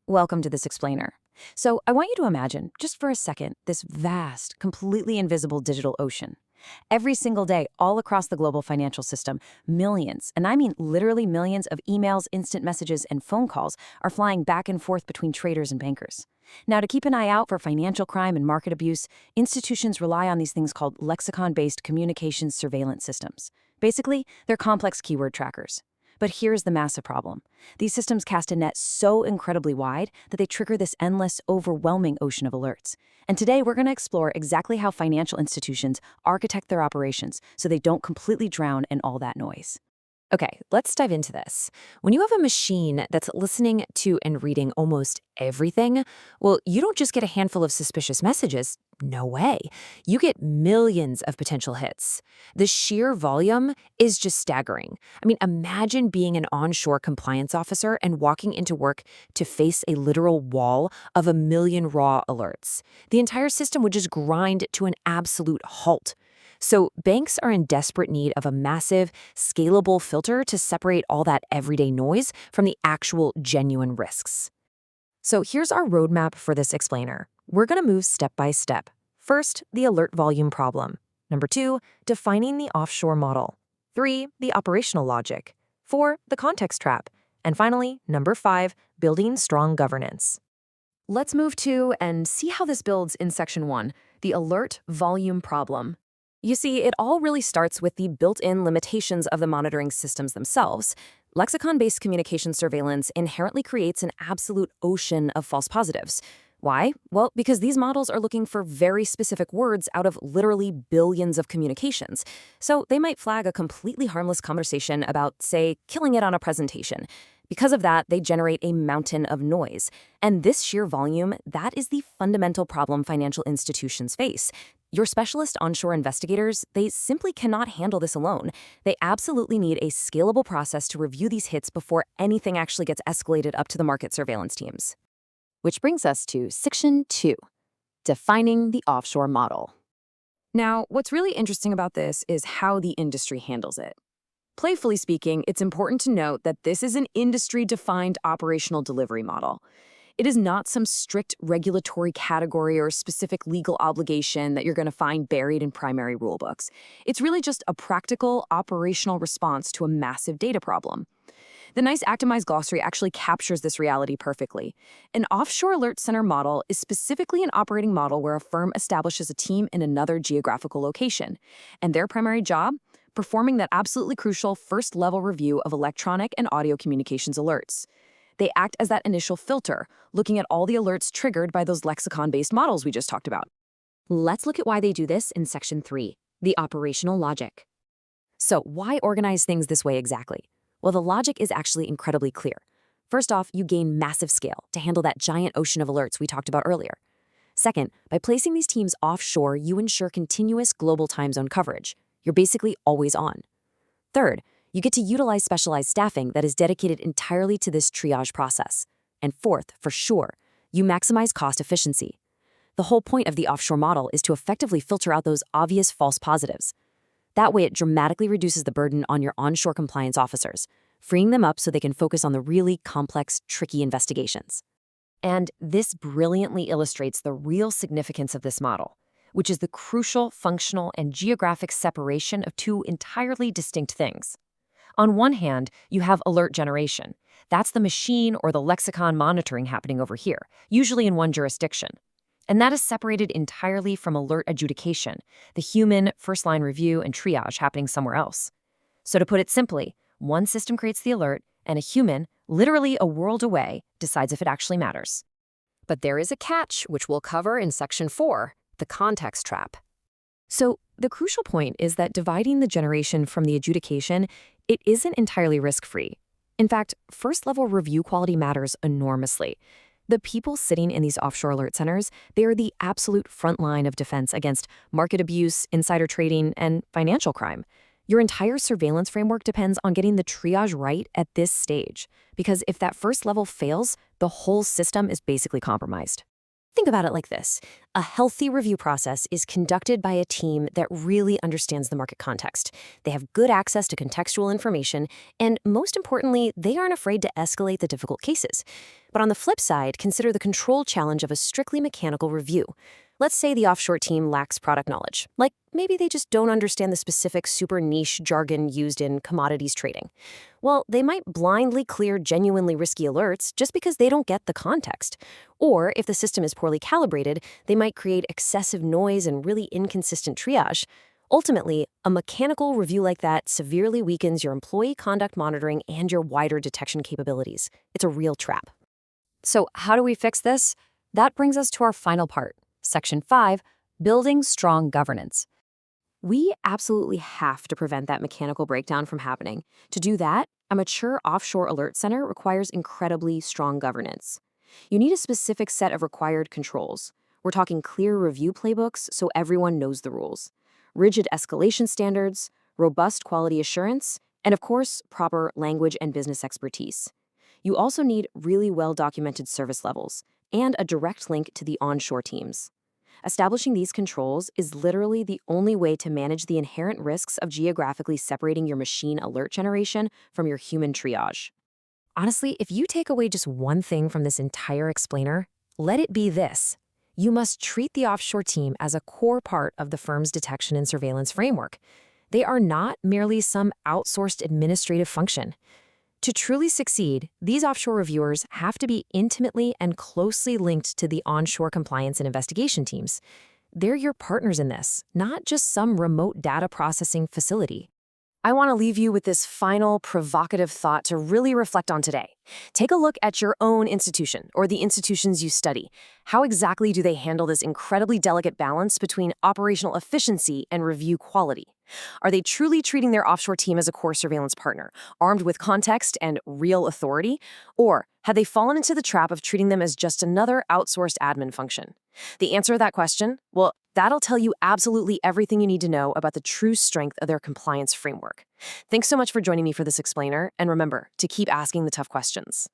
Welcome to this explainer. So, I want you to imagine, just for a second, this vast, completely invisible digital ocean. Every single day, all across the global financial system, millions, and I mean literally millions of emails, instant messages, and phone calls are flying back and forth between traders and bankers. Now, to keep an eye out for financial crime and market abuse, institutions rely on these things called lexicon-based communications surveillance systems. Basically, they're complex keyword trackers. But here's the massive problem. These systems cast a net so incredibly wide that they trigger this endless, overwhelming ocean of alerts. And today we're going to explore exactly how financial institutions architect their operations so they don't completely drown in all that noise. Okay, let's dive into this. When you have a machine that's listening to and reading almost everything, well, you don't just get a handful of suspicious messages. No way. You get millions of potential hits. The sheer volume is just staggering. I mean, imagine being an onshore compliance officer and walking into work to face a literal wall of a million raw alerts. The entire system would just grind to an absolute halt. So banks are in desperate need of a massive, scalable filter to separate all that everyday noise from the actual genuine risks. So here's our roadmap for this explainer. We're going to move step by step. First, the alert volume problem. Number 2, defining the offshore model. 3, the operational logic. 4, the context trap. And finally, number 5, building strong governance. Let's move to and see how this builds in section 1, the alert volume problem. You see, it all really starts with the built-in limitations of the monitoring systems themselves. Lexicon-based communication surveillance inherently creates an absolute ocean of false positives. Why? Well, because these models are looking for very specific words out of literally billions of communications. So they might flag a completely harmless conversation about, say, killing it on a presentation. Because of that, they generate a mountain of noise. And this sheer volume, that is the fundamental problem financial institutions face. Your specialist onshore investigators, they simply cannot handle this alone. They absolutely need a scalable process to review these hits before anything actually gets escalated up to the market surveillance teams. Which brings us to section 2, defining the offshore model. Now, what's really interesting about this is how the industry handles it. Playfully speaking, it's important to note that this is an industry-defined operational delivery model. It is not some strict regulatory category or specific legal obligation that you're going to find buried in primary rulebooks. It's really just a practical, operational response to a massive data problem. The nice Acronyms glossary actually captures this reality perfectly. An offshore alert center model is specifically an operating model where a firm establishes a team in another geographical location. And their primary job? Performing that absolutely crucial first-level review of electronic and audio communications alerts. They act as that initial filter, looking at all the alerts triggered by those lexicon-based models we just talked about. Let's look at why they do this in section 3, the operational logic. So why organize things this way exactly? Well, the logic is actually incredibly clear. First off, you gain massive scale to handle that giant ocean of alerts we talked about earlier. Second, by placing these teams offshore, you ensure continuous global time zone coverage. You're basically always on. Third, you get to utilize specialized staffing that is dedicated entirely to this triage process. And fourth, for sure, you maximize cost efficiency. The whole point of the offshore model is to effectively filter out those obvious false positives. That way, it dramatically reduces the burden on your onshore compliance officers, freeing them up so they can focus on the really complex, tricky investigations. And this brilliantly illustrates the real significance of this model, which is the crucial functional and geographic separation of two entirely distinct things. On one hand, you have alert generation. That's the machine or the lexicon monitoring happening over here, usually in one jurisdiction. And that is separated entirely from alert adjudication, the human first-line review and triage happening somewhere else. So to put it simply, one system creates the alert, and a human, literally a world away, decides if it actually matters. But there is a catch, which we'll cover in section 4, the context trap. So the crucial point is that dividing the generation from the adjudication, it isn't entirely risk-free. In fact, first-level review quality matters enormously. The people sitting in these offshore alert centers, they are the absolute front line of defense against market abuse, insider trading, and financial crime. Your entire surveillance framework depends on getting the triage right at this stage, because if that first level fails, the whole system is basically compromised. Think about it like this. A healthy review process is conducted by a team that really understands the market context. They have good access to contextual information, and most importantly, they aren't afraid to escalate the difficult cases. But on the flip side, consider the control challenge of a strictly mechanical review. Let's say the offshore team lacks product knowledge. Like maybe they just don't understand the specific super niche jargon used in commodities trading. Well, they might blindly clear genuinely risky alerts just because they don't get the context. Or if the system is poorly calibrated, they might create excessive noise and really inconsistent triage. Ultimately, a mechanical review like that severely weakens your employee conduct monitoring and your wider detection capabilities. It's a real trap. So how do we fix this? That brings us to our final part, Section 5, Building Strong Governance. We absolutely have to prevent that mechanical breakdown from happening. To do that, a mature offshore alert center requires incredibly strong governance. You need a specific set of required controls. We're talking clear review playbooks so everyone knows the rules, rigid escalation standards, robust quality assurance, and of course, proper language and business expertise. You also need really well-documented service levels and a direct link to the onshore teams. Establishing these controls is literally the only way to manage the inherent risks of geographically separating your machine alert generation from your human triage. Honestly, if you take away just one thing from this entire explainer, let it be this. You must treat the offshore team as a core part of the firm's detection and surveillance framework. They are not merely some outsourced administrative function. To truly succeed, these offshore reviewers have to be intimately and closely linked to the onshore compliance and investigation teams. They're your partners in this, not just some remote data processing facility. I want to leave you with this final provocative thought to really reflect on today. Take a look at your own institution or the institutions you study. How exactly do they handle this incredibly delicate balance between operational efficiency and review quality? Are they truly treating their offshore team as a core surveillance partner, armed with context and real authority? Or have they fallen into the trap of treating them as just another outsourced admin function? The answer to that question? Well, that'll tell you absolutely everything you need to know about the true strength of their compliance framework. Thanks so much for joining me for this explainer, and remember to keep asking the tough questions.